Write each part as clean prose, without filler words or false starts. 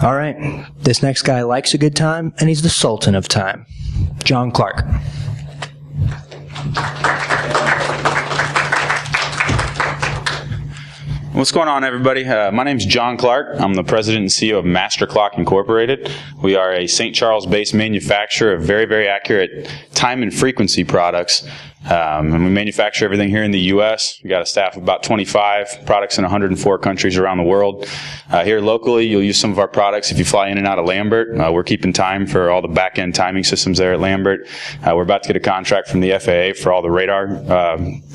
All right. This next guy likes a good time, and he's the Sultan of time. John Clark. What's going on, everybody? My name's John Clark. I'm the president and CEO of Master Clock Incorporated. We are a St. Charles-based manufacturer of very, very accurate time and frequency products. And we manufacture everything here in the U.S. We've got a staff of about 25, products in 104 countries around the world. Here locally, you'll use some of our products if you fly in and out of Lambert. We're keeping time for all the back-end timing systems there at Lambert. We're about to get a contract from the FAA for all the radar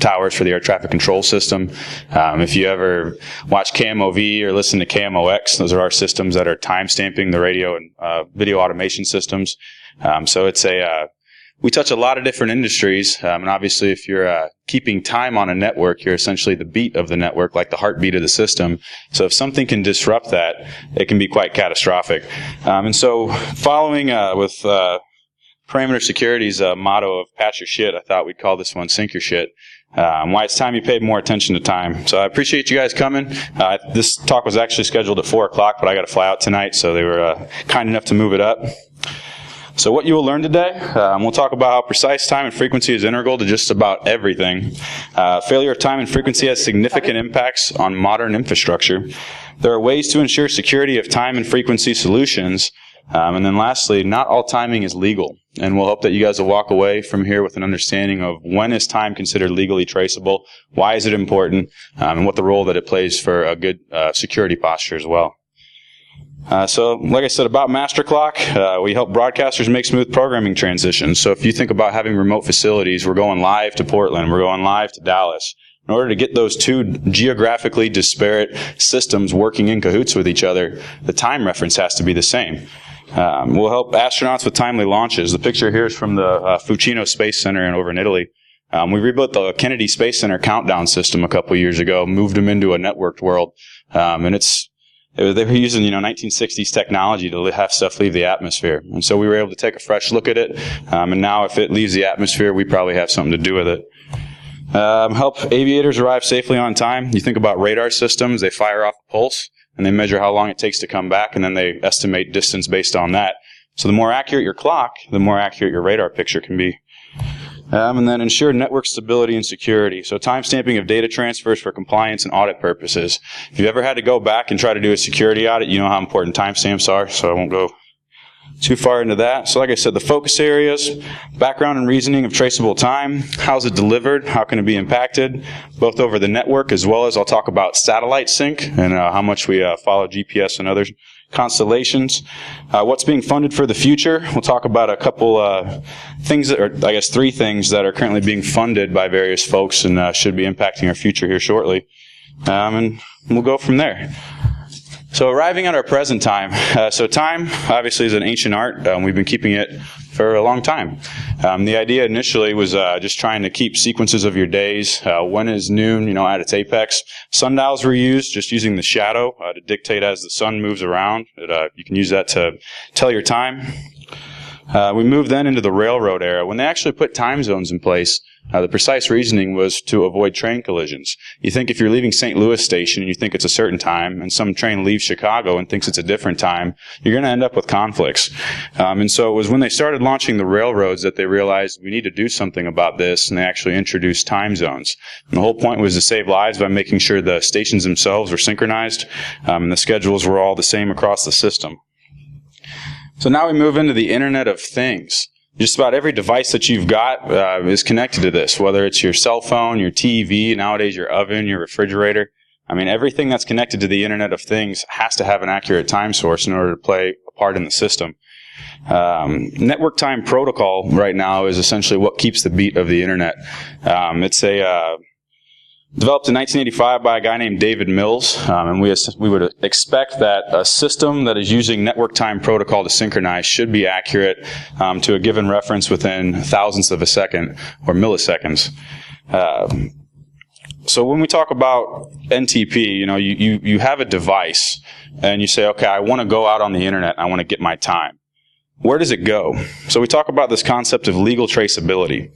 towers for the air traffic control system. If you ever watch KMOV or listen to KMOX, those are our systems that are time-stamping the radio and video automation systems. So it's we touch a lot of different industries, and obviously if you're keeping time on a network, you're essentially the beat of the network, like the heartbeat of the system. So if something can disrupt that, it can be quite catastrophic. And so following with Parameter Security's motto of patch your shit, I thought we'd call this one Sync Your Sht. Why it's time you paid more attention to time. So I appreciate you guys coming. This talk was actually scheduled at 4 o'clock, but I got to fly out tonight, so they were kind enough to move it up. So what you will learn today, we'll talk about how precise time and frequency is integral to just about everything. Failure of time and frequency has significant impacts on modern infrastructure. There are ways to ensure security of time and frequency solutions. And then lastly, not all timing is legal. And we'll hope that you guys will walk away from here with an understanding of when is time considered legally traceable, why is it important, and what the role that it plays for a good security posture as well. So, like I said, about Master Clock, we help broadcasters make smooth programming transitions. So if you think about having remote facilities, we're going live to Portland, we're going live to Dallas. In order to get those two geographically disparate systems working in cahoots with each other, the time reference has to be the same. We'll help astronauts with timely launches. The picture here is from the Fucino Space Center over in Italy. We rebuilt the Kennedy Space Center countdown system a couple years ago, moved them into a networked world, and they were using 1960s technology to have stuff leave the atmosphere. And so we were able to take a fresh look at it, and now if it leaves the atmosphere, we probably have something to do with it. Help aviators arrive safely on time. You think about radar systems, they fire off a pulse, and they measure how long it takes to come back, and then they estimate distance based on that. So the more accurate your clock, the more accurate your radar picture can be. And then ensure network stability and security. So timestamping of data transfers for compliance and audit purposes. If you ever had to go back and try to do a security audit, you know how important timestamps are, so I won't go too far into that. So like I said, the focus areas, background and reasoning of traceable time, how's it delivered, how can it be impacted, both over the network as well as I'll talk about satellite sync and how much we follow GPS and other constellations. What's being funded for the future. We'll talk about a couple things that are, I guess, 3 things that are currently being funded by various folks and should be impacting our future here shortly. And we'll go from there. So arriving at our present time. So time, obviously, is an ancient art. We've been keeping it for a long time. The idea initially was just trying to keep sequences of your days. When is noon, at its apex. Sundials were used, just using the shadow to dictate as the sun moves around. You can use that to tell your time. We moved then into the railroad era. When they actually put time zones in place, the precise reasoning was to avoid train collisions. You think if you're leaving St. Louis Station and you think it's a certain time, and some train leaves Chicago and thinks it's a different time, you're going to end up with conflicts. And so it was when they started launching the railroads that they realized we need to do something about this, and they actually introduced time zones. And the whole point was to save lives by making sure the stations themselves were synchronized, and the schedules were all the same across the system. So now we move into the Internet of Things. Just about every device that you've got is connected to this, whether it's your cell phone, your TV, nowadays your oven, your refrigerator. I mean, everything that's connected to the Internet of Things has to have an accurate time source in order to play a part in the system. Network time protocol right now is essentially what keeps the beat of the Internet. It's developed in 1985 by a guy named David Mills, and we would expect that a system that is using network time protocol to synchronize should be accurate to a given reference within thousandths of a second or milliseconds. So when we talk about NTP, you have a device and you say, okay, I want to go out on the internet, I want to get my time. Where does it go? So we talk about this concept of legal traceability.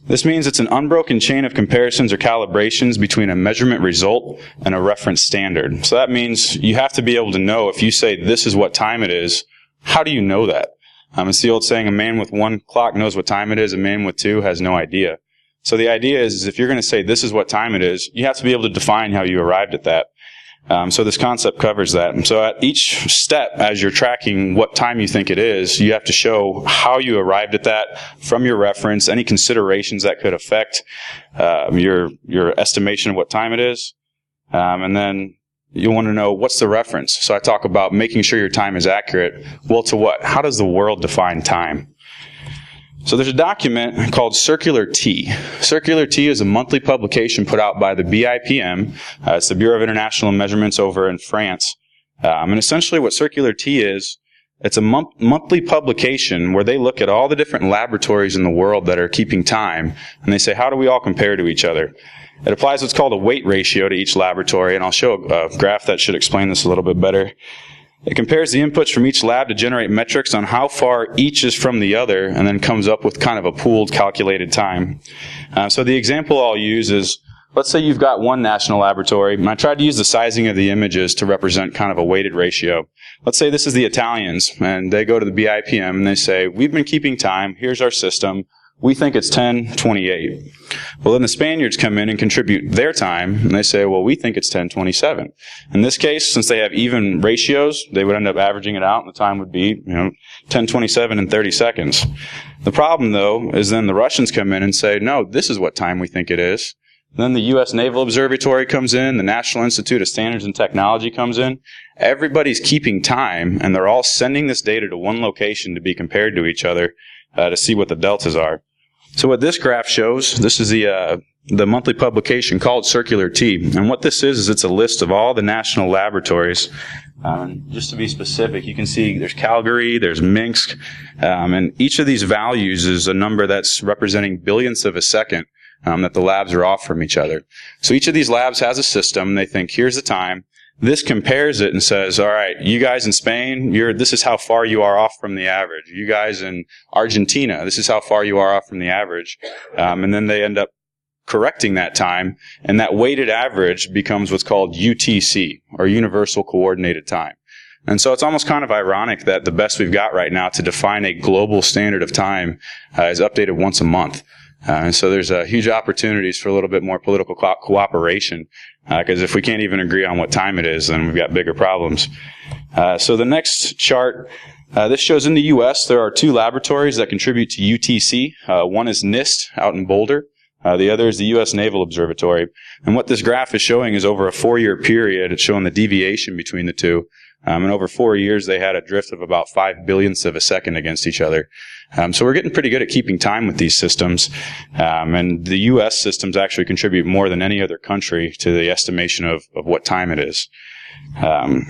This means it's an unbroken chain of comparisons or calibrations between a measurement result and a reference standard. So that means you have to be able to know if you say this is what time it is, how do you know that? It's the old saying, a man with one clock knows what time it is, a man with two has no idea. So the idea is if you're going to say this is what time it is, you have to be able to define how you arrived at that. So this concept covers that. And so at each step, as you're tracking what time you think it is, you have to show how you arrived at that from your reference, any considerations that could affect your estimation of what time it is. And then you want to know what's the reference. So I talk about making sure your time is accurate. Well, to what? How does the world define time? So there's a document called Circular T. Circular T is a monthly publication put out by the BIPM. It's the Bureau of International Measurements over in France. And essentially what Circular T is, it's a monthly publication where they look at all the different laboratories in the world that are keeping time, and they say, how do we all compare to each other? It applies what's called a weight ratio to each laboratory, and I'll show a graph that should explain this a little bit better. It compares the inputs from each lab to generate metrics on how far each is from the other, and then comes up with kind of a pooled calculated time. So the example I'll use is, let's say you've got one national laboratory, and I tried to use the sizing of the images to represent kind of a weighted ratio. Let's say this is the Italians, and they go to the BIPM and they say, we've been keeping time, here's our system, we think it's 10:28. Well, then the Spaniards come in and contribute their time, and they say, well, we think it's 10:27. In this case, since they have even ratios, they would end up averaging it out, and the time would be, 10:27 in 30 seconds. The problem, though, is then the Russians come in and say, no, this is what time we think it is. Then the U.S. Naval Observatory comes in, the National Institute of Standards and Technology comes in. Everybody's keeping time, and they're all sending this data to one location to be compared to each other to see what the deltas are. So what this graph shows, this is the monthly publication called Circular T. And what this is it's a list of all the national laboratories. Just to be specific, you can see there's Calgary, there's Minsk, and each of these values is a number that's representing billionths of a second that the labs are off from each other. So each of these labs has a system. They think, here's the time. This compares it and says, all right, you guys in Spain, this is how far you are off from the average. You guys in Argentina, this is how far you are off from the average. And then they end up correcting that time, and that weighted average becomes what's called UTC, or Universal Coordinated Time. And so it's almost kind of ironic that the best we've got right now to define a global standard of time is updated once a month. And so there's huge opportunities for a little bit more political cooperation, because if we can't even agree on what time it is, then we've got bigger problems. So the next chart, this shows in the U.S. there are two laboratories that contribute to UTC. One is NIST out in Boulder. The other is the U.S. Naval Observatory. And what this graph is showing is over a 4-year period, it's showing the deviation between the two. And over 4 years, they had a drift of about 5 billionths of a second against each other. So we're getting pretty good at keeping time with these systems. And the U.S. systems actually contribute more than any other country to the estimation of what time it is.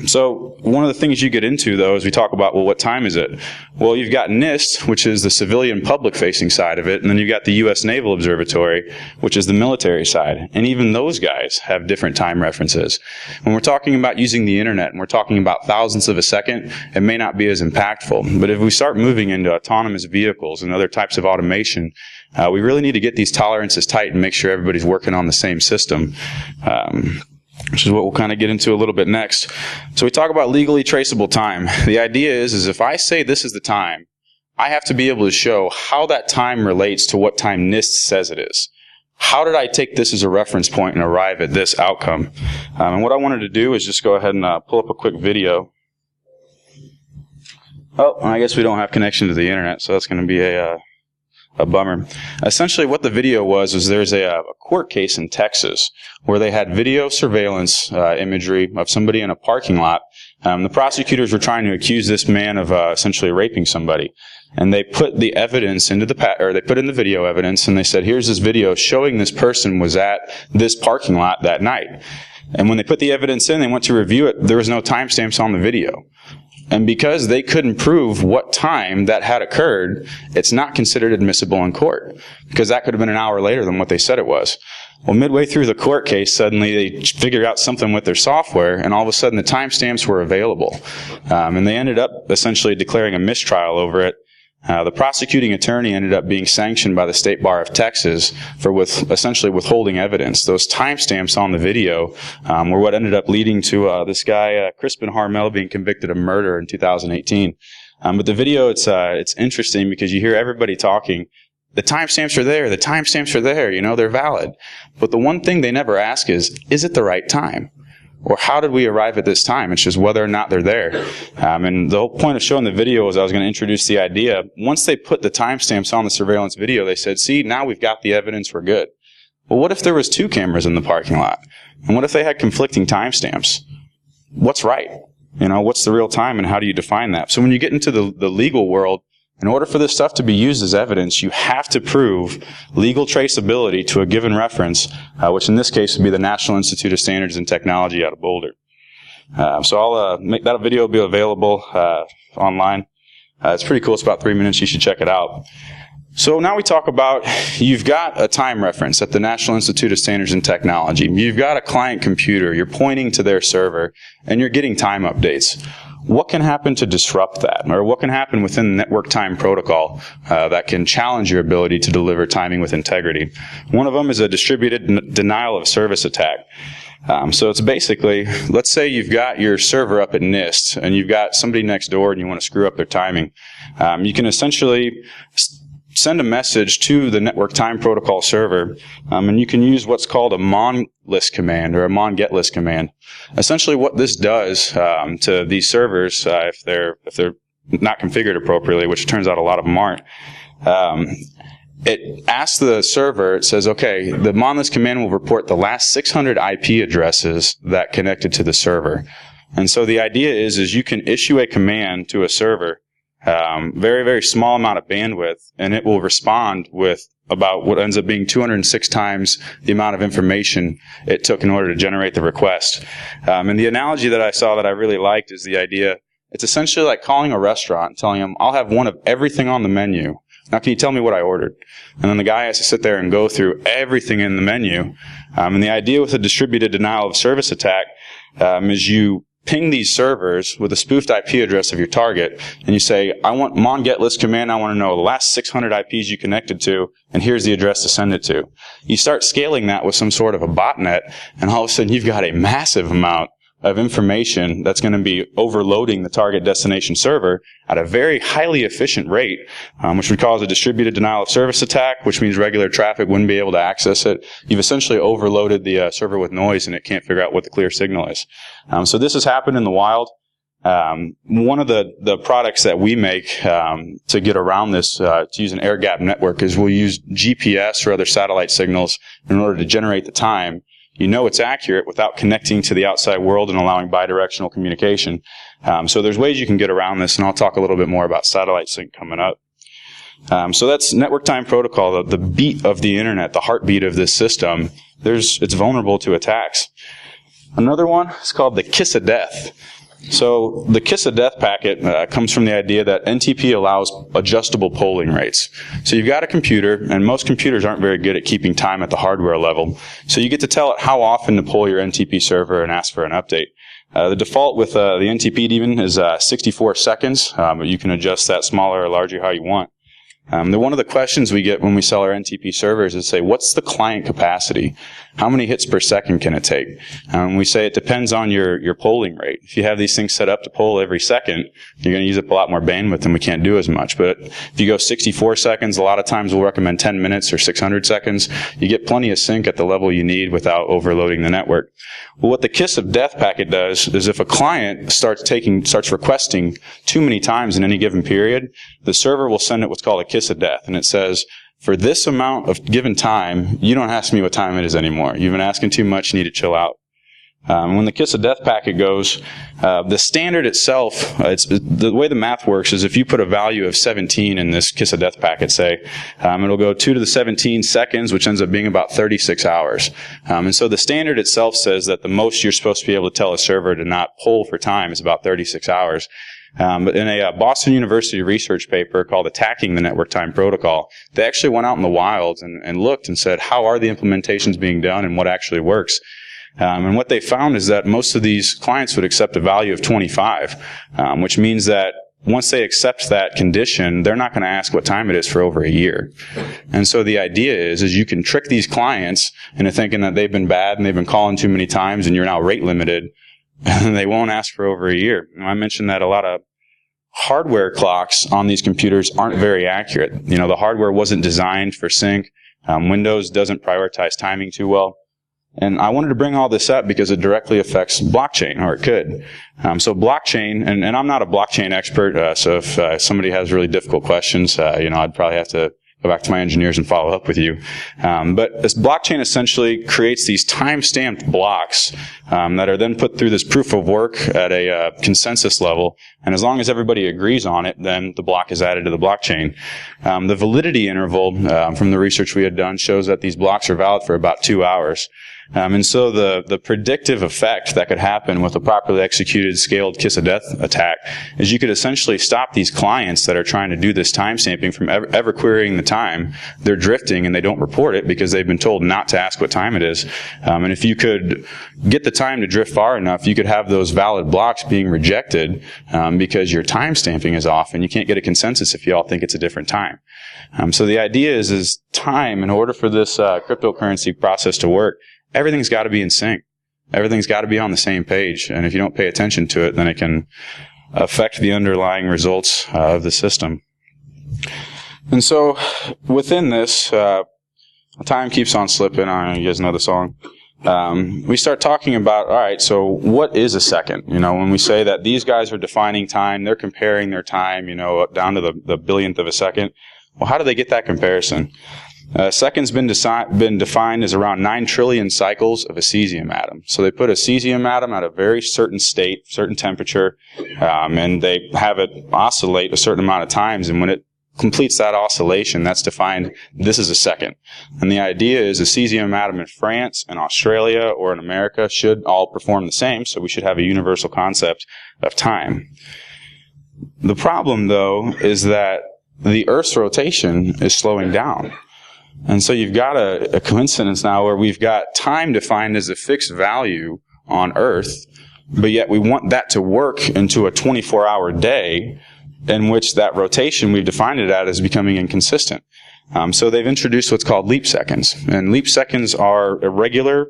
So one of the things you get into, though, is we talk about, well, what time is it? Well, you've got NIST, which is the civilian public-facing side of it, and then you've got the U.S. Naval Observatory, which is the military side. And even those guys have different time references. When we're talking about using the internet, and we're talking about thousandths of a second, it may not be as impactful. But if we start moving into autonomous vehicles and other types of automation, we really need to get these tolerances tight and make sure everybody's working on the same system. Which is what we'll kind of get into a little bit next. So we talk about legally traceable time. The idea is if I say this is the time, I have to be able to show how that time relates to what time NIST says it is. How did I take this as a reference point and arrive at this outcome? And what I wanted to do is just go ahead and pull up a quick video. Oh, I guess we don't have connection to the internet, so that's going to be a bummer. Essentially what the video was there's a court case in Texas where they had video surveillance imagery of somebody in a parking lot. The prosecutors were trying to accuse this man of essentially raping somebody. And they put the evidence into they put in the video evidence, and they said, here's this video showing this person was at this parking lot that night. And when they put the evidence in, they went to review it, there was no timestamps on the video. And because they couldn't prove what time that had occurred, it's not considered admissible in court, because that could have been an hour later than what they said it was. Well, midway through the court case, suddenly they figured out something with their software, and all of a sudden the timestamps were available. And they ended up essentially declaring a mistrial over it. The prosecuting attorney ended up being sanctioned by the State Bar of Texas for essentially withholding evidence. Those timestamps on the video were what ended up leading to this guy, Crispin Harmel, being convicted of murder in 2018. But the video, it's interesting because you hear everybody talking. The timestamps are there. The timestamps are there. You know, they're valid. But the one thing they never ask is it the right time? Or how did we arrive at this time? It's just whether or not they're there. And the whole point of showing the video was I was going to introduce the idea. Once they put the timestamps on the surveillance video, they said, see, now we've got the evidence, we're good. Well, what if there was 2 cameras in the parking lot? And what if they had conflicting timestamps? What's right? You know, what's the real time and how do you define that? So when you get into the legal world, in order for this stuff to be used as evidence, you have to prove legal traceability to a given reference, which in this case would be the National Institute of Standards and Technology out of Boulder. So I'll make that video be available online. It's pretty cool. It's about 3 minutes. You should check it out. So now we talk about, you've got a time reference at the National Institute of Standards and Technology. You've got a client computer. You're pointing to their server, and you're getting time updates. What can happen to disrupt that? Or what can happen within the network time protocol that can challenge your ability to deliver timing with integrity? One of them is a distributed denial of service attack. So it's basically, let's say you've got your server up at NIST, and you've got somebody next door and you want to screw up their timing. You can essentially send a message to the network time protocol server, and you can use what's called a mon list command or a mon get list command. Essentially what this does to these servers, if they're not configured appropriately, which it turns out a lot of them aren't, it asks the server, it says, okay, the mon list command will report the last 600 IP addresses that connected to the server. And so the idea is you can issue a command to a server, very, very small amount of bandwidth, and it will respond with about what ends up being 206 times the amount of information it took in order to generate the request. And the analogy that I saw that I really liked is the idea, it's essentially like calling a restaurant and telling them, I'll have one of everything on the menu. Now, can you tell me what I ordered? And then the guy has to sit there and go through everything in the menu. And the idea with a distributed denial of service attack is you ping these servers with a spoofed IP address of your target, and you say, I want mon get list command, I want to know the last 600 IPs you connected to, and here's the address to send it to. You start scaling that with some sort of a botnet, and all of a sudden you've got a massive amount of information that's going to be overloading the target destination server at a very highly efficient rate, which would cause a distributed denial of service attack, which means regular traffic wouldn't be able to access it. You've essentially overloaded the server with noise, and it can't figure out what the clear signal is. So this has happened in the wild. One of the products that we make to get around this, to use an air gap network, is we'll use GPS or other satellite signals in order to generate the time. You know it's accurate without connecting to the outside world and allowing bidirectional communication. So there's ways you can get around this, and I'll talk a little bit more about satellite sync coming up. So that's network time protocol, the beat of the internet, the heartbeat of this system. It's vulnerable to attacks. Another one is called the kiss of death. So the kiss of death packet comes from the idea that NTP allows adjustable polling rates. So you've got a computer, and most computers aren't very good at keeping time at the hardware level. So you get to tell it how often to poll your NTP server and ask for an update. The default with the NTP even is 64 seconds, but you can adjust that smaller or larger how you want. One of the questions we get when we sell our NTP servers is say, what's the client capacity? How many hits per second can it take? We say it depends on your polling rate. If you have these things set up to poll every second, you're going to use up a lot more bandwidth and we can't do as much. But if you go 64 seconds, a lot of times we'll recommend 10 minutes or 600 seconds. You get plenty of sync at the level you need without overloading the network. Well, what the kiss of death packet does is if a client starts requesting too many times in any given period, the server will send it what's called a kiss of death, and it says, for this amount of given time, you don't ask me what time it is anymore. You've been asking too much, you need to chill out. When the kiss of death packet goes, the standard itself, the way the math works is if you put a value of 17 in this kiss of death packet, say, it'll go 2 to the 17 seconds, which ends up being about 36 hours. And so the standard itself says that the most you're supposed to be able to tell a server to not poll for time is about 36 hours. But in a Boston University research paper called Attacking the Network Time Protocol, they actually went out in the wild and looked and said, how are the implementations being done and what actually works? And what they found is that most of these clients would accept a value of 25, which means that once they accept that condition, they're not going to ask what time it is for over a year. And so the idea is you can trick these clients into thinking that they've been bad and they've been calling too many times and you're now rate limited, and they won't ask for over a year. And I mentioned that a lot of hardware clocks on these computers aren't very accurate. The hardware wasn't designed for sync. Windows doesn't prioritize timing too well. And I wanted to bring all this up because it directly affects blockchain, or it could. So blockchain, and I'm not a blockchain expert, so if somebody has really difficult questions, I'd probably have to go back to my engineers and follow up with you. But this blockchain essentially creates these time-stamped blocks that are then put through this proof of work at a consensus level. And as long as everybody agrees on it, then the block is added to the blockchain. The validity interval from the research we had done shows that these blocks are valid for about 2 hours. And so the predictive effect that could happen with a properly executed scaled kiss of death attack is you could essentially stop these clients that are trying to do this time stamping from ever querying the time. They're drifting and they don't report it because they've been told not to ask what time it is. And if you could get the time to drift far enough, you could have those valid blocks being rejected because your time stamping is off and you can't get a consensus if you all think it's a different time. So the idea is time, in order for this cryptocurrency process to work, everything's got to be in sync. Everything's got to be on the same page. And if you don't pay attention to it, then it can affect the underlying results of the system. And so within this, time keeps on slipping. I don't know, you guys know the song. We start talking about, all right, so what is a second? When we say that these guys are defining time, they're comparing their time, down to the billionth of a second. Well, how do they get that comparison? Second's been defined as around 9 trillion cycles of a cesium atom. So they put a cesium atom at a very certain state, certain temperature, and they have it oscillate a certain amount of times. And when it completes that oscillation, that's defined, this is a second. And the idea is a cesium atom in France and Australia or in America should all perform the same, so we should have a universal concept of time. The problem, though, is that the Earth's rotation is slowing down. And so you've got a coincidence now where we've got time defined as a fixed value on Earth, but yet we want that to work into a 24-hour day in which that rotation we've defined it at is becoming inconsistent. So they've introduced what's called leap seconds. And leap seconds are irregular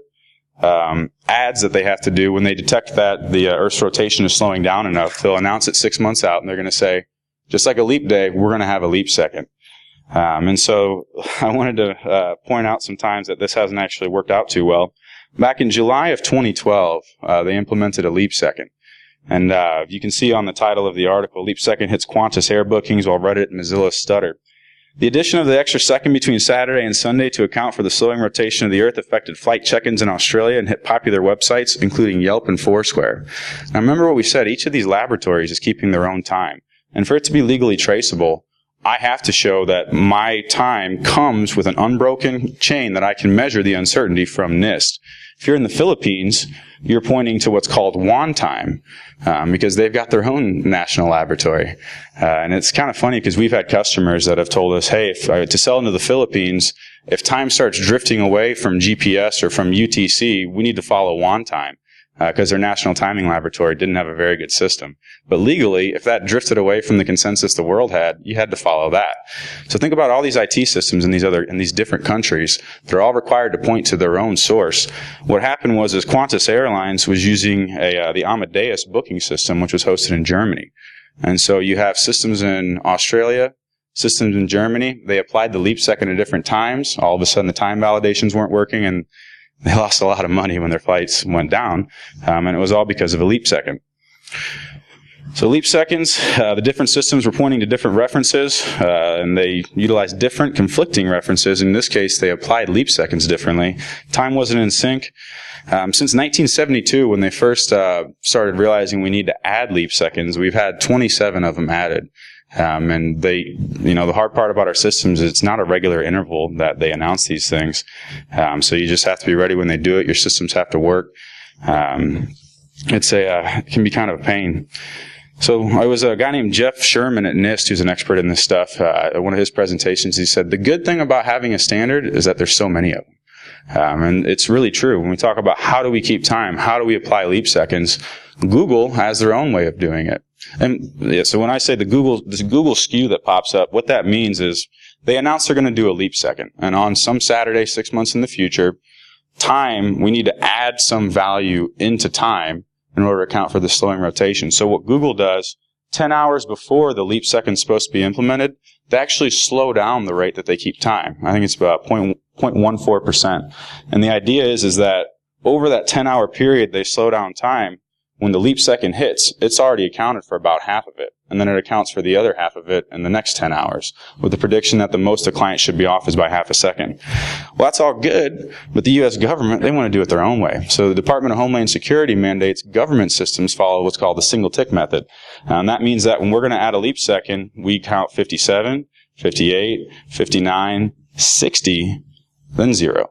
adds that they have to do when they detect that the Earth's rotation is slowing down enough. They'll announce it 6 months out, and they're going to say, just like a leap day, we're going to have a leap second. And so I wanted to point out sometimes that this hasn't actually worked out too well. Back in July of 2012, they implemented a leap second. And you can see on the title of the article, leap second hits Qantas air bookings while Reddit and Mozilla stutter. The addition of the extra second between Saturday and Sunday to account for the slowing rotation of the Earth affected flight check-ins in Australia and hit popular websites, including Yelp and Foursquare. Now remember what we said, each of these laboratories is keeping their own time. And for it to be legally traceable, I have to show that my time comes with an unbroken chain that I can measure the uncertainty from NIST. If you're in the Philippines, you're pointing to what's called WAN time, because they've got their own national laboratory. And it's kind of funny because we've had customers that have told us, hey, to sell into the Philippines, if time starts drifting away from GPS or from UTC, we need to follow WAN time. Because their national timing laboratory didn't have a very good system. But legally, if that drifted away from the consensus the world had, you had to follow that. So think about all these IT systems in these different countries. They're all required to point to their own source. What happened was Qantas Airlines was using the Amadeus booking system, which was hosted in Germany. And so you have systems in Australia, systems in Germany. They applied the leap second at different times. All of a sudden, the time validations weren't working, and they lost a lot of money when their flights went down, and it was all because of a leap second. So leap seconds, the different systems were pointing to different references, and they utilized different conflicting references. In this case, they applied leap seconds differently. Time wasn't in sync. Since 1972, when they first started realizing we need to add leap seconds, we've had 27 of them added. And the hard part about our systems is it's not a regular interval that they announce these things. So you just have to be ready when they do it. Your systems have to work. It can be kind of a pain. So I was a guy named Jeff Sherman at NIST who's an expert in this stuff. At one of his presentations, he said, the good thing about having a standard is that there's so many of them. And it's really true. When we talk about how do we keep time, how do we apply leap seconds, Google has their own way of doing it. And yeah, so when I say this Google SKU that pops up, what that means is they announce they're going to do a leap second. And on some Saturday, 6 months in the future, we need to add some value into time in order to account for the slowing rotation. So what Google does, 10 hours before the leap second is supposed to be implemented, they actually slow down the rate that they keep time. I think it's about 0.14%. And the idea is that over that 10-hour period, they slow down time. When the leap second hits, it's already accounted for about half of it. And then it accounts for the other half of it in the next 10 hours, with the prediction that the most a client should be off is by half a second. Well, that's all good, but the U.S. government, they want to do it their own way. So the Department of Homeland Security mandates government systems follow what's called the single tick method. And that means that when we're going to add a leap second, we count 57, 58, 59, 60, then 0.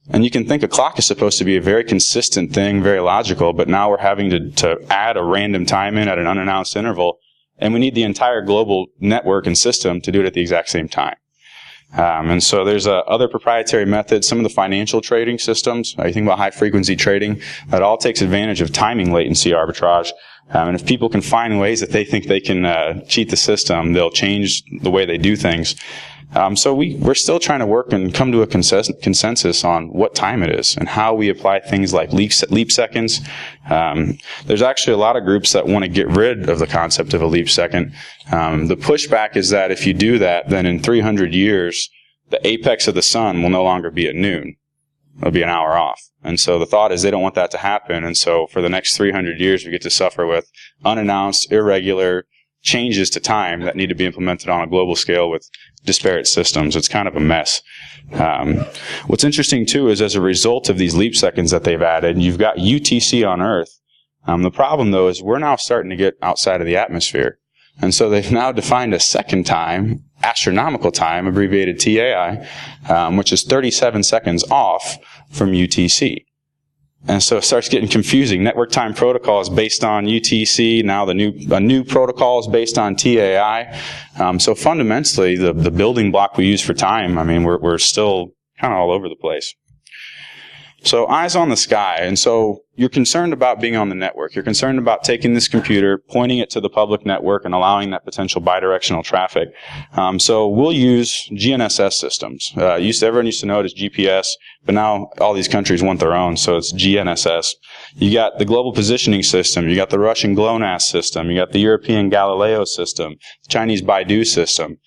And you can think a clock is supposed to be a very consistent thing, very logical, but now we're having to add a random time in at an unannounced interval, and we need the entire global network and system to do it at the exact same time. And so there's other proprietary methods, some of the financial trading systems, you think about high-frequency trading, that all takes advantage of timing latency arbitrage. And if people can find ways that they think they can cheat the system, they'll change the way they do things. So we're still trying to work and come to a consensus on what time it is and how we apply things like leap seconds. There's actually a lot of groups that want to get rid of the concept of a leap second. The pushback is that if you do that, then in 300 years, the apex of the sun will no longer be at noon. It'll be an hour off. And so the thought is they don't want that to happen. And so for the next 300 years, we get to suffer with unannounced, irregular changes to time that need to be implemented on a global scale with disparate systems. It's kind of a mess. What's interesting, too, is as a result of these leap seconds that they've added, you've got UTC on Earth. The problem, though, is we're now starting to get outside of the atmosphere. And so they've now defined a second time, astronomical time, abbreviated TAI, which is 37 seconds off from UTC. And so it starts getting confusing. Network time protocol is based on UTC. Now a new protocol is based on TAI. So fundamentally, the building block we use for time, I mean, we're still kind of all over the place. So eyes on the sky. And so you're concerned about being on the network. You're concerned about taking this computer, pointing it to the public network, and allowing that potential bidirectional traffic. So we'll use GNSS systems. Everyone used to know it as GPS, but now all these countries want their own, so it's GNSS. You got the Global Positioning System. You got the Russian GLONASS system. You got the European Galileo system, the Chinese Baidu system.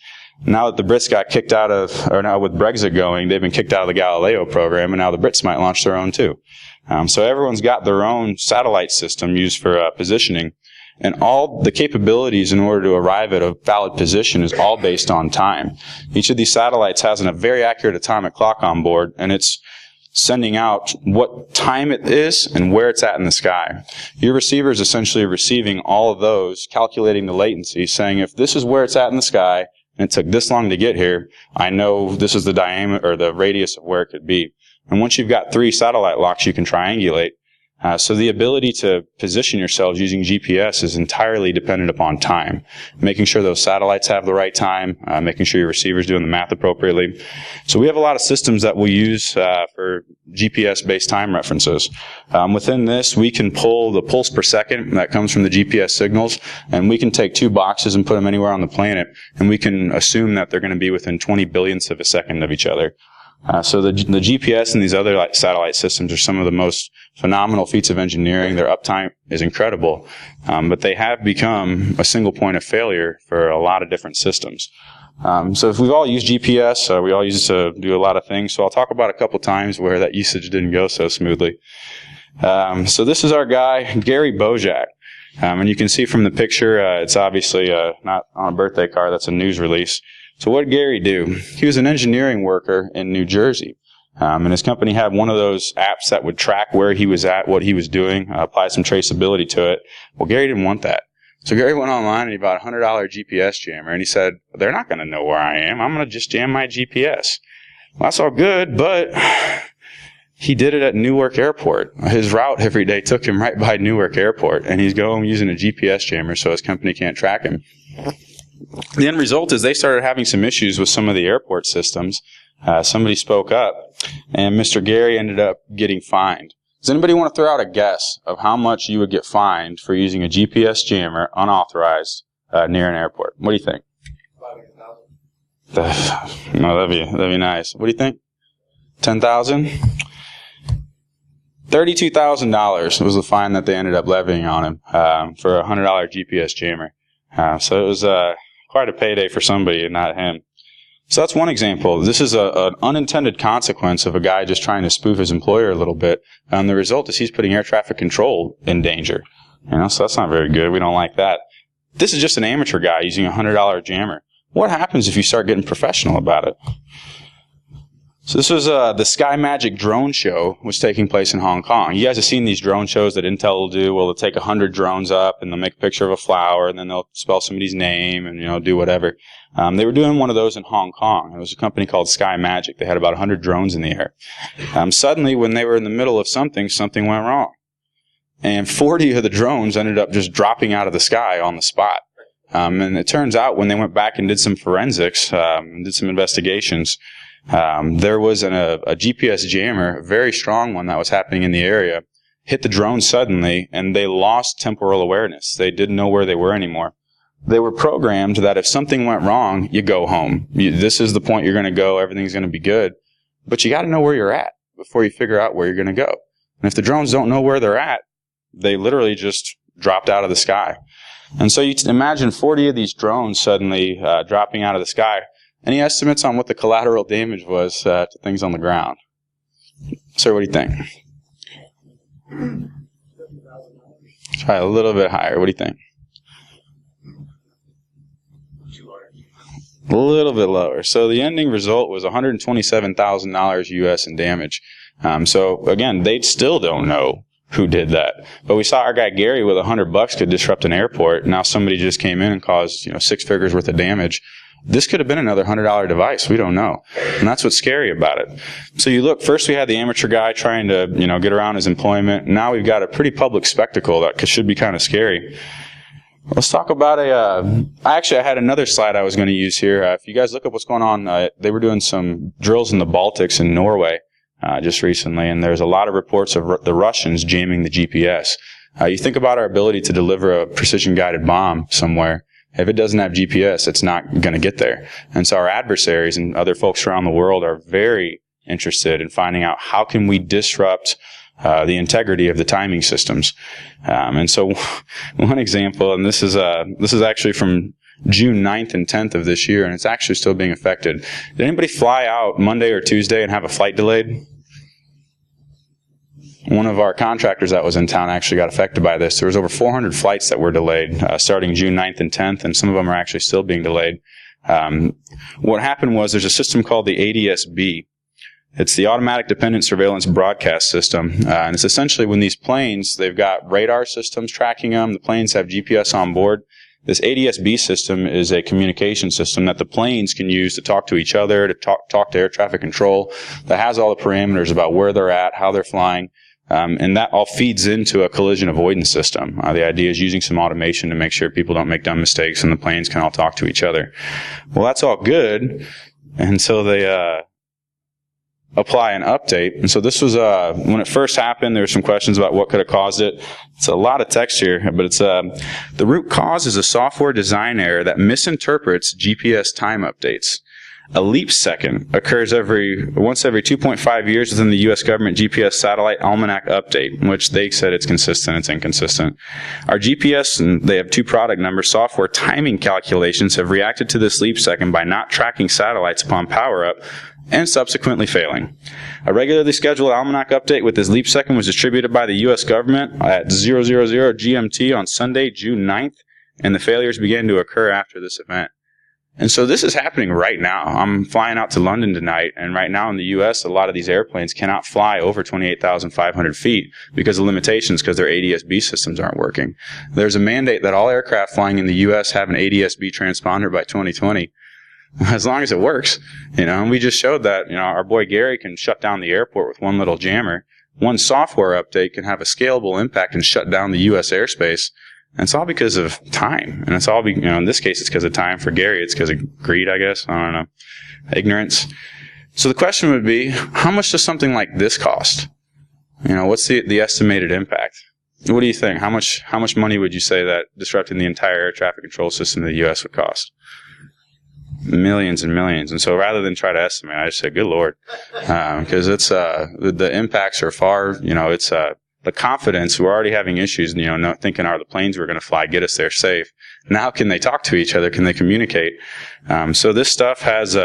Now that the Brits got kicked out of, or now with Brexit going, they've been kicked out of the Galileo program, and now the Brits might launch their own too. So everyone's got their own satellite system used for positioning, and all the capabilities in order to arrive at a valid position is all based on time. Each of these satellites has a very accurate atomic clock on board, and it's sending out what time it is and where it's at in the sky. Your receiver is essentially receiving all of those, calculating the latency, saying if this is where it's at in the sky, and it took this long to get here, I know this is the diameter or the radius of where it could be. And once you've got 3 satellite locks, you can triangulate. So the ability to position yourselves using GPS is entirely dependent upon time. Making sure those satellites have the right time, making sure your receiver's doing the math appropriately. So we have a lot of systems that we use for GPS-based time references. Within this, we can pull the pulse per second that comes from the GPS signals, and we can take 2 boxes and put them anywhere on the planet, and we can assume that they're going to be within 20 billionths of a second of each other. So the GPS and these other satellite systems are some of the most phenomenal feats of engineering. Their uptime is incredible, but they have become a single point of failure for a lot of different systems. So if we've all used GPS, we all use it to do a lot of things. So I'll talk about a couple times where that usage didn't go so smoothly. So this is our guy, Gary Bojack. And you can see from the picture, it's obviously not on a birthday card. That's a news release. So what did Gary do? He was an engineering worker in New Jersey. And his company had one of those apps that would track where he was at, what he was doing, apply some traceability to it. Well, Gary didn't want that. So Gary went online and he bought a $100 GPS jammer, and he said, they're not going to know where I am. I'm going to just jam my GPS. Well, that's all good, but he did it at Newark Airport. His route every day took him right by Newark Airport, and he's going using a GPS jammer so his company can't track him. The end result is they started having some issues with some of the airport systems. Somebody spoke up, and Mr. Gary ended up getting fined. Does anybody want to throw out a guess of how much you would get fined for using a GPS jammer unauthorized near an airport? What do you think? 500,000. No, that'd be nice. What do you think? 10,000? $32,000 was the fine that they ended up levying on him for a $100 GPS jammer. So it was quite a payday for somebody and not him. So that's one example. This is an unintended consequence of a guy just trying to spoof his employer a little bit. The result is he's putting air traffic control in danger. So that's not very good. We don't like that. This is just an amateur guy using a $100 jammer. What happens if you start getting professional about it? So this was the Skymagic drone show was taking place in Hong Kong. You guys have seen these drone shows that Intel will do. Well, they'll take 100 drones up and they'll make a picture of a flower and then they'll spell somebody's name and, do whatever. They were doing one of those in Hong Kong. It was a company called Skymagic. They had about 100 drones in the air. Suddenly, when they were in the middle of something went wrong. And 40 of the drones ended up just dropping out of the sky on the spot. And it turns out when they went back and did some forensics, did some investigations, there was a GPS jammer, a very strong one that was happening in the area, hit the drone suddenly, and they lost temporal awareness. They didn't know where they were anymore. They were programmed that if something went wrong, you go home. This is the point you're going to go. Everything's going to be good. But you got to know where you're at before you figure out where you're going to go. And if the drones don't know where they're at, they literally just dropped out of the sky. And so you imagine 40 of these drones suddenly dropping out of the sky. Any estimates on what the collateral damage was to things on the ground? Sir, what do you think? Try a little bit higher. What do you think? A little bit lower. So the ending result was $127,000 US in damage. So again, they still don't know who did that. But we saw our guy Gary with $100 could disrupt an airport. Now somebody just came in and caused 6 figures worth of damage. This could have been another $100 device. We don't know. And that's what's scary about it. So you look, first we had the amateur guy trying to, get around his employment. Now we've got a pretty public spectacle that should be kind of scary. Let's talk about I had another slide I was going to use here. If you guys look up what's going on, they were doing some drills in the Baltics in Norway just recently, and there's a lot of reports of the Russians jamming the GPS. You think about our ability to deliver a precision-guided bomb somewhere. If it doesn't have GPS, it's not going to get there. And so our adversaries and other folks around the world are very interested in finding out how can we disrupt the integrity of the timing systems. And so one example, and this is actually from June 9th and 10th of this year, and it's actually still being affected. Did anybody fly out Monday or Tuesday and have a flight delayed? One of our contractors that was in town actually got affected by this. There was over 400 flights that were delayed starting June 9th and 10th, and some of them are actually still being delayed. What happened was there's a system called the ATSB. It's the Automatic Dependent Surveillance Broadcast System, and it's essentially when these planes, they've got radar systems tracking them, the planes have GPS on board. This ATSB system is a communication system that the planes can use to talk to each other, to talk to air traffic control, that has all the parameters about where they're at, how they're flying. And that all feeds into a collision avoidance system. The idea is using some automation to make sure people don't make dumb mistakes and the planes can all talk to each other. Well, that's all good until they apply an update. And so this was when it first happened, there were some questions about what could have caused it. It's a lot of text here, but it's the root cause is a software design error that misinterprets GPS time updates. A leap second occurs once every 2.5 years within the U.S. government GPS satellite almanac update, in which they said it's consistent, it's inconsistent. Our GPS, and they have 2 product numbers, software timing calculations have reacted to this leap second by not tracking satellites upon power up and subsequently failing. A regularly scheduled almanac update with this leap second was distributed by the U.S. government at 000 GMT on Sunday, June 9th, and the failures began to occur after this event. And so this is happening right now. I'm flying out to London tonight, and right now in the U.S., a lot of these airplanes cannot fly over 28,500 feet because of limitations because their ATSB systems aren't working. There's a mandate that all aircraft flying in the U.S. have an ATSB transponder by 2020. As long as it works, and we just showed that, our boy Gary can shut down the airport with one little jammer. One software update can have a scalable impact and shut down the U.S. airspace. And it's all because of time. And it's all, in this case, it's because of time. For Gary, it's because of greed, I guess. I don't know. Ignorance. So the question would be, how much does something like this cost? What's the estimated impact? What do you think? How much money would you say that disrupting the entire air traffic control system in the U.S. would cost? Millions and millions. And so rather than try to estimate, I just say, good Lord. Because it's, the impacts are far, it's, the confidence. We're already having issues, not thinking, are the planes we're going to fly get us there safe? Now, can they talk to each other? Can they communicate? So this stuff has,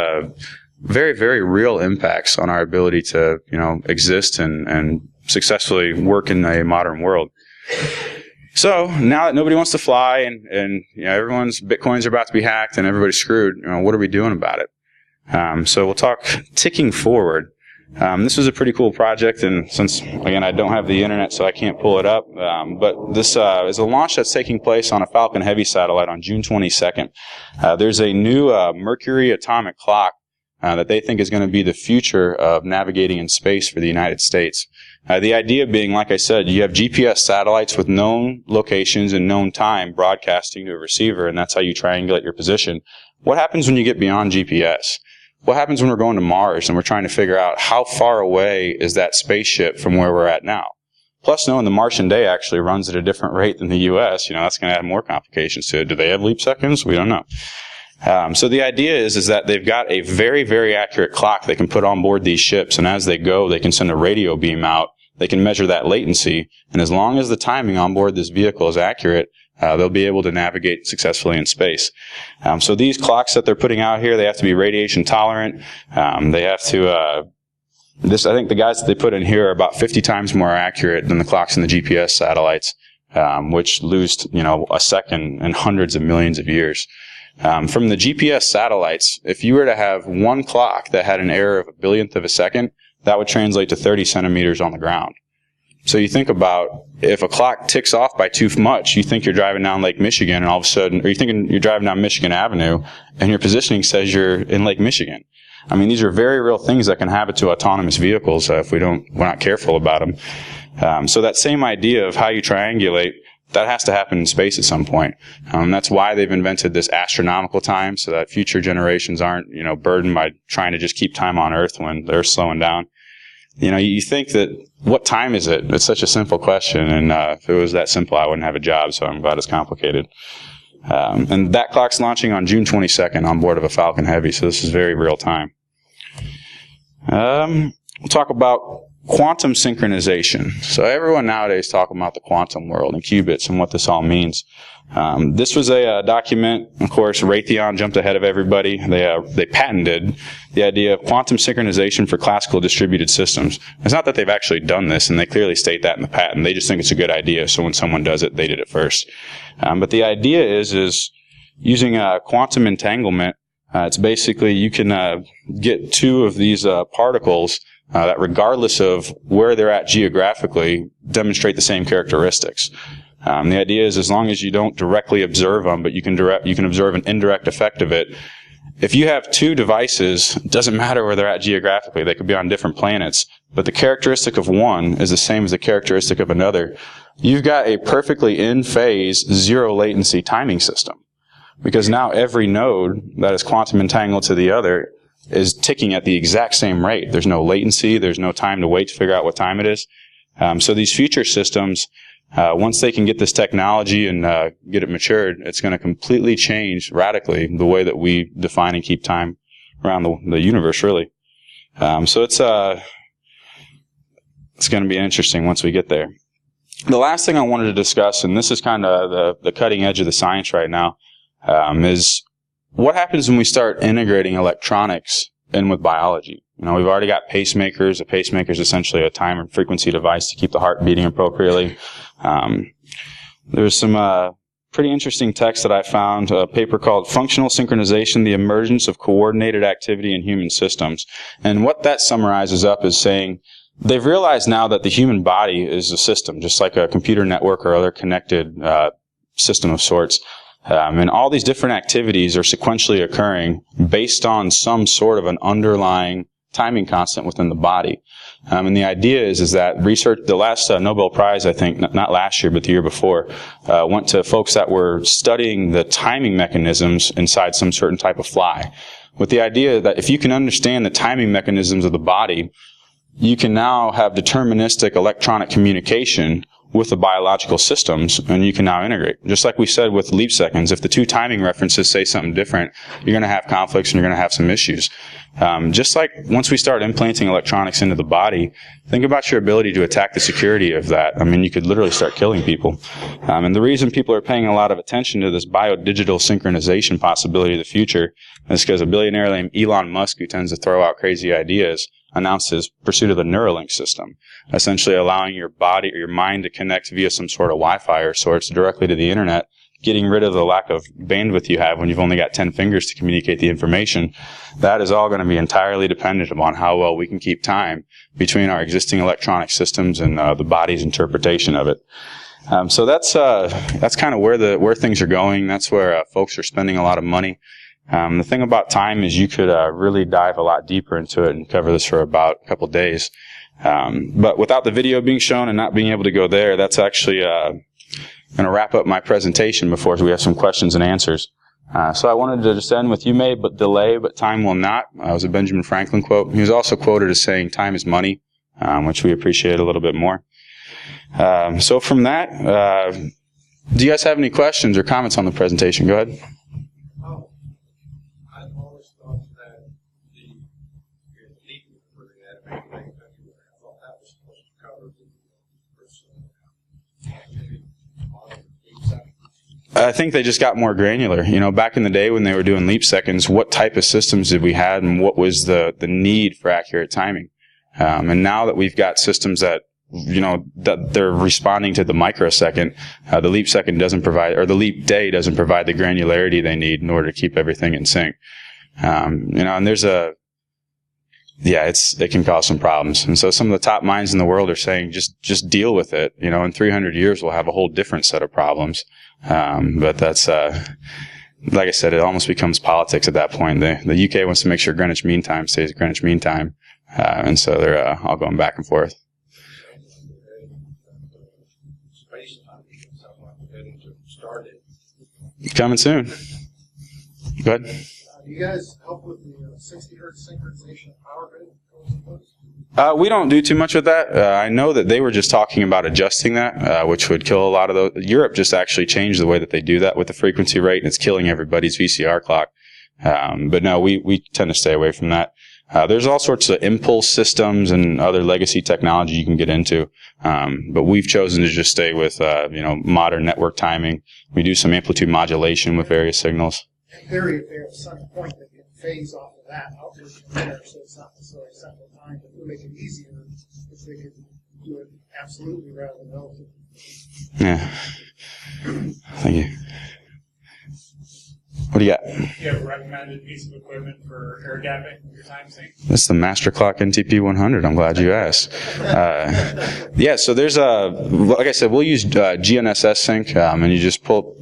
very, very real impacts on our ability to, exist and successfully work in a modern world. So now that nobody wants to fly and everyone's Bitcoins are about to be hacked and everybody's screwed, what are we doing about it? So we'll talk ticking forward. This was a pretty cool project, and since, again, I don't have the internet, so I can't pull it up, but this is a launch that's taking place on a Falcon Heavy satellite on June 22nd. There's a new Mercury atomic clock that they think is going to be the future of navigating in space for the United States. The idea being, like I said, you have GPS satellites with known locations and known time broadcasting to a receiver, and that's how you triangulate your position. What happens when you get beyond GPS? What happens when we're going to Mars and we're trying to figure out how far away is that spaceship from where we're at now? Plus, knowing the Martian day actually runs at a different rate than the U.S., that's going to add more complications to it. Do they have leap seconds? We don't know. So the idea is that they've got a very, very accurate clock they can put on board these ships, and as they go, they can send a radio beam out. They can measure that latency, and as long as the timing on board this vehicle is accurate, they'll be able to navigate successfully in space. So these clocks that they're putting out here, they have to be radiation tolerant. They have to, I think the guys that they put in here are about 50 times more accurate than the clocks in the GPS satellites, which lose, a second in hundreds of millions of years. From the GPS satellites, if you were to have one clock that had an error of a billionth of a second, that would translate to 30 centimeters on the ground. So you think about, if a clock ticks off by too much, you think you're driving down Lake Michigan, and all of a sudden, or you're thinking you're driving down Michigan Avenue, and your positioning says you're in Lake Michigan. I mean, these are very real things that can happen to autonomous vehicles if we're not careful about them. So that same idea of how you triangulate, that has to happen in space at some point. That's why they've invented this astronomical time, so that future generations aren't, burdened by trying to just keep time on Earth when they're slowing down. You think that, what time is it? It's such a simple question, and if it was that simple, I wouldn't have a job, so I'm glad it's complicated. And that clock's launching on June 22nd on board of a Falcon Heavy, so this is very real time. We'll talk about quantum synchronization. So everyone nowadays talking about the quantum world and qubits and what this all means. This was a document, of course, Raytheon jumped ahead of everybody. They patented the idea of quantum synchronization for classical distributed systems. It's not that they've actually done this, and they clearly state that in the patent. They just think it's a good idea, so when someone does it, they did it first. But the idea is using quantum entanglement. It's basically you can get two of these particles that, regardless of where they're at geographically, demonstrate the same characteristics. The idea is, as long as you don't directly observe them, but you can observe an indirect effect of it. If you have two devices, it doesn't matter where they're at geographically. They could be on different planets, but the characteristic of one is the same as the characteristic of another. You've got a perfectly in-phase, zero latency timing system, because now every node that is quantum entangled to the other is ticking at the exact same rate. There's no latency. There's no time to wait to figure out what time it is. So these future systems, once they can get this technology and get it matured, it's going to completely change radically the way that we define and keep time around the universe, really. So it's going to be interesting once we get there. The last thing I wanted to discuss, and this is kind of the cutting edge of the science right now, is what happens when we start integrating electronics in with biology. We've already got pacemakers. A pacemaker is essentially a time and frequency device to keep the heart beating appropriately. There's some pretty interesting text that I found, a paper called Functional Synchronization, the Emergence of Coordinated Activity in Human Systems. And what that summarizes up is saying they've realized now that the human body is a system, just like a computer network or other connected system of sorts. And all these different activities are sequentially occurring based on some sort of an underlying timing constant within the body. And the idea is that research, the last Nobel Prize, I think, not last year, but the year before, went to folks that were studying the timing mechanisms inside some certain type of fly, with the idea that if you can understand the timing mechanisms of the body, you can now have deterministic electronic communication with the biological systems, and you can now integrate. Just like we said with leap seconds, if the two timing references say something different, you're going to have conflicts and you're going to have some issues. Just like once we start implanting electronics into the body, think about your ability to attack the security of that. I mean, you could literally start killing people. And the reason people are paying a lot of attention to this biodigital synchronization possibility of the future is because a billionaire named Elon Musk, who tends to throw out crazy ideas, announced his pursuit of the Neuralink system, essentially allowing your body or your mind to connect via some sort of Wi-Fi or sorts directly to the internet, getting rid of the lack of bandwidth you have when you've only got 10 fingers to communicate the information. That is all going to be entirely dependent upon how well we can keep time between our existing electronic systems and the body's interpretation of it. So that's kind of where things are going. That's where folks are spending a lot of money. The thing about time is you could really dive a lot deeper into it and cover this for about a couple days. But without the video being shown and not being able to go there, that's actually going to wrap up my presentation before we have some questions and answers. So I wanted to just end with, "You may but delay, but time will not." That was a Benjamin Franklin quote. He was also quoted as saying, "Time is money," which we appreciate a little bit more. So from that, do you guys have any questions or comments on the presentation? Go ahead. I think they just got more granular. You know, back in the day when they were doing leap seconds, what type of systems did we have and what was the need for accurate timing? And now that we've got systems that, you know, that they're responding to the microsecond, the leap second doesn't provide, or the leap day doesn't provide the granularity they need in order to keep everything in sync. You know, and there's it can cause some problems. And so some of the top minds in the world are saying, just deal with it. You know, in 300 years, we'll have a whole different set of problems. But that's, like I said, it almost becomes politics at that point. The UK wants to make sure Greenwich Mean Time stays Greenwich Mean Time. And so they're all going back and forth. Coming soon. Go ahead. Do you guys help with the 60 hertz synchronization of power grid? We don't do too much with that. I know that they were just talking about adjusting that, which would kill a lot of those. Europe just actually changed the way that they do that with the frequency rate, and it's killing everybody's VCR clock. But no, we tend to stay away from that. There's all sorts of impulse systems and other legacy technology you can get into. But we've chosen to just stay with, modern network timing. We do some amplitude modulation with various signals. In theory, if they have some point that can phase off of that outward from there, so it's not necessarily central time, but it would make it easier if they could do it absolutely rather than relatively. Yeah. Thank you. What do you got? Do you have a recommended piece of equipment for air gapping with your time sync? This is the Master Clock NTP 100. I'm glad you asked. So there's like I said, we'll use GNSS sync, and you just pull,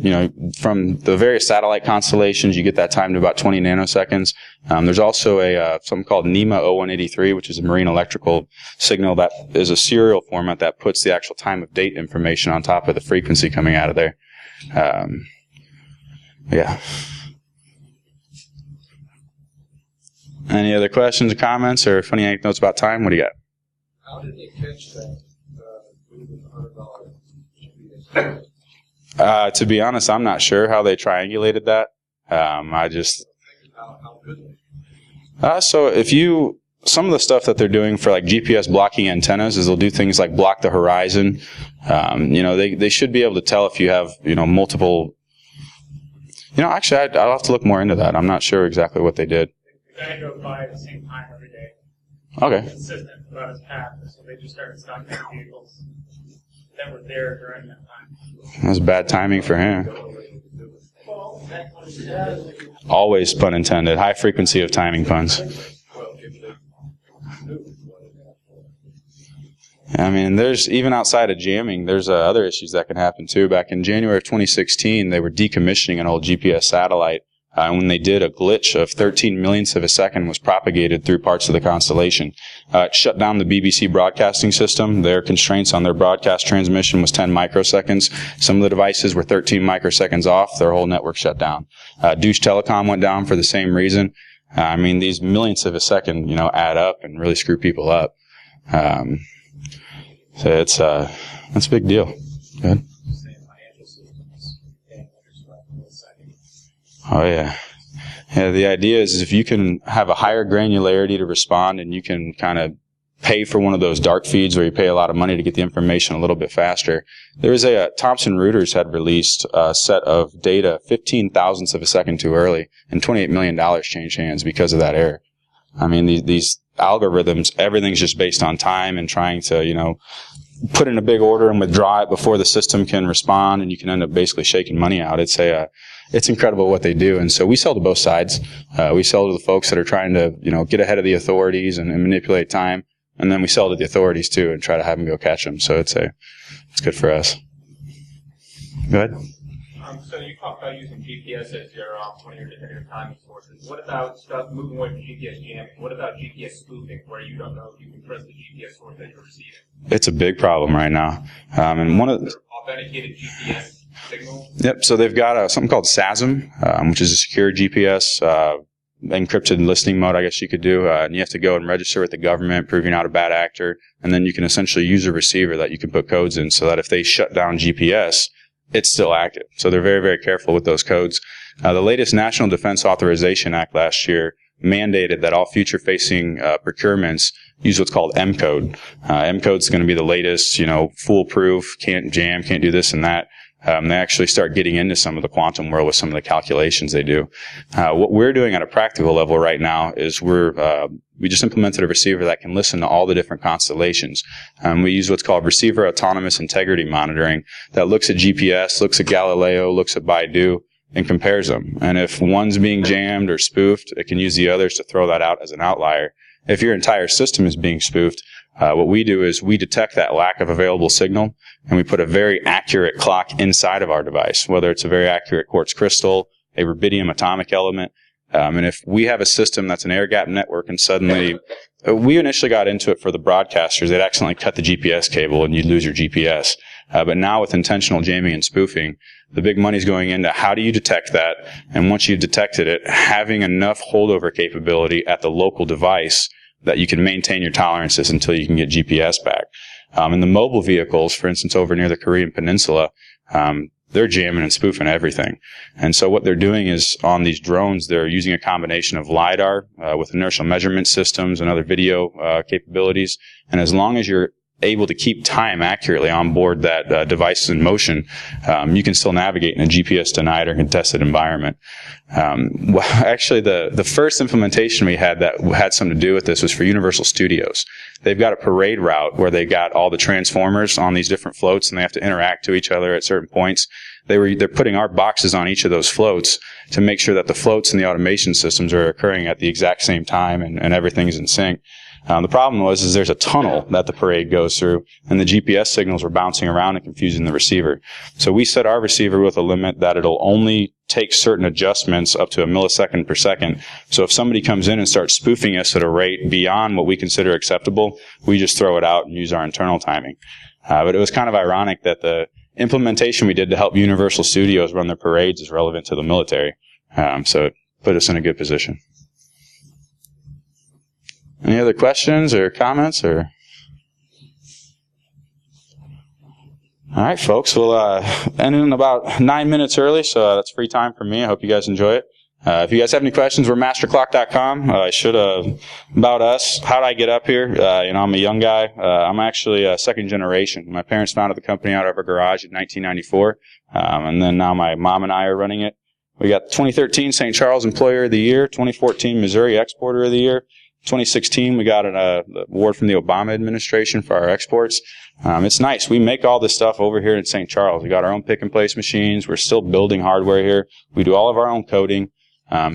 from the various satellite constellations, you get that time to about 20 nanoseconds. There's also something called NEMA 0183, which is a marine electrical signal that is a serial format that puts the actual time of date information on top of the frequency coming out of there. Yeah. Any other questions or comments or funny anecdotes about time? What do you got? How did they catch that with $100 To be honest, I'm not sure how they triangulated that. How could they? So some of the stuff that they're doing for like GPS blocking antennas is they'll do things like block the horizon. They should be able to tell if you have, multiple. Actually, I'll have to look more into that. I'm not sure exactly what they did. The guy drove by at the same time every day. Okay. Consistent about his path, so they just started stopping vehicles that were there during that time. That's bad timing for him. Always pun intended. High frequency of timing puns. I mean, there's even outside of jamming, there's other issues that can happen too. Back in January of 2016, they were decommissioning an old GPS satellite. And when they did, a glitch of 13 millionths of a second was propagated through parts of the constellation. It shut down the BBC broadcasting system. Their constraints on their broadcast transmission was 10 microseconds. Some of the devices were 13 microseconds off. Their whole network shut down. Deutsche Telekom went down for the same reason. These millionths of a second, add up and really screw people up. So it's a big deal. Go ahead. Oh yeah. Yeah, the idea is if you can have a higher granularity to respond and you can kind of pay for one of those dark feeds where you pay a lot of money to get the information a little bit faster. There was Thomson Reuters had released a set of data 15 thousandths of a second too early, and $28 million changed hands because of that error. I mean, these algorithms, everything's just based on time and trying to, put in a big order and withdraw it before the system can respond, and you can end up basically shaking money out. It's incredible what they do. And so we sell to both sides. We sell to the folks that are trying to, get ahead of the authorities and manipulate time. And then we sell to the authorities too and try to have them go catch them. So it's good for us. Go ahead. So you talked about using GPS as your one of your timing sources. What about stuff moving away from GPS jamming? What about GPS spoofing, where you don't know if you can trust the GPS source that you're receiving? It's a big problem right now. And one of the authenticated GPS signal. Yep. So they've got something called SASM, which is a secure GPS. Encrypted listening mode, I guess you could do, and you have to go and register with the government, prove you're not a bad actor, and then you can essentially use a receiver that you can put codes in so that if they shut down GPS, it's still active. So they're very, very careful with those codes. The latest National Defense Authorization Act last year mandated that all future-facing procurements use what's called M code. M code is going to be the latest, foolproof, can't jam, can't do this and that. They actually start getting into some of the quantum world with some of the calculations they do. What we're doing at a practical level right now is we just implemented a receiver that can listen to all the different constellations. We use what's called receiver autonomous integrity monitoring that looks at GPS, looks at Galileo, looks at Baidu, and compares them. And if one's being jammed or spoofed, it can use the others to throw that out as an outlier. If your entire system is being spoofed, what we do is we detect that lack of available signal, and we put a very accurate clock inside of our device, whether it's a very accurate quartz crystal, a rubidium atomic element. And if we have a system that's an air-gap network and suddenly, we initially got into it for the broadcasters, they'd accidentally cut the GPS cable and you'd lose your GPS. But now with intentional jamming and spoofing, the big money's going into how do you detect that, and once you've detected it, having enough holdover capability at the local device that you can maintain your tolerances until you can get GPS back. In the mobile vehicles, for instance, over near the Korean Peninsula, they're jamming and spoofing everything. And so what they're doing is on these drones, they're using a combination of LiDAR with inertial measurement systems and other video capabilities. And as long as you're able to keep time accurately on board that device in motion, you can still navigate in a GPS-denied or contested environment. Actually, the first implementation we had that had something to do with this was for Universal Studios. They've got a parade route where they got all the transformers on these different floats, and they have to interact to each other at certain points. They're putting our boxes on each of those floats to make sure that the floats and the automation systems are occurring at the exact same time and everything's in sync. The problem is there's a tunnel that the parade goes through, and the GPS signals were bouncing around and confusing the receiver. So we set our receiver with a limit that it'll only take certain adjustments up to a millisecond per second. So if somebody comes in and starts spoofing us at a rate beyond what we consider acceptable, we just throw it out and use our internal timing. But it was kind of ironic that the implementation we did to help Universal Studios run their parades is relevant to the military. So it put us in a good position. Any other questions or comments? All right, folks. We'll end in about 9 minutes early, so that's free time for me. I hope you guys enjoy it. If you guys have any questions, we're masterclock.com. About us. How did I get up here? I'm a young guy. I'm actually a second generation. My parents founded the company out of our garage in 1994, and then now my mom and I are running it. We got 2013 St. Charles Employer of the Year, 2014 Missouri Exporter of the Year. 2016, we got an award from the Obama administration for our exports. It's nice. We make all this stuff over here in St. Charles. We got our own pick and place machines. We're still building hardware here. We do all of our own coding.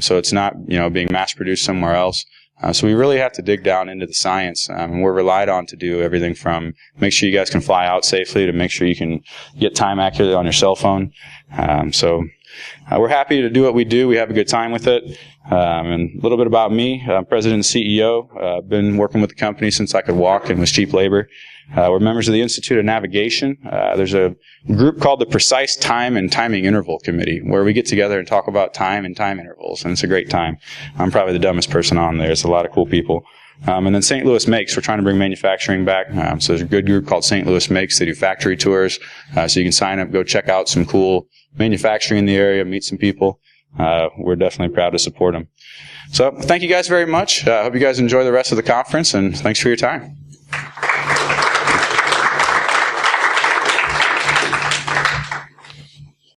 So it's not, being mass produced somewhere else. So we really have to dig down into the science. And we're relied on to do everything from make sure you guys can fly out safely to make sure you can get time accurately on your cell phone. We're happy to do what we do. We have a good time with it. And a little bit about me. I'm president and CEO. I've been working with the company since I could walk and was cheap labor. We're members of the Institute of Navigation. There's a group called the Precise Time and Timing Interval Committee where we get together and talk about time and time intervals, and it's a great time. I'm probably the dumbest person on there. It's a lot of cool people. And then St. Louis Makes, we're trying to bring manufacturing back. So there's a good group called St. Louis Makes. They do factory tours. So you can sign up, go check out some cool manufacturing in the area, meet some people. We're definitely proud to support them. So thank you guys very much. I hope you guys enjoy the rest of the conference, and thanks for your time.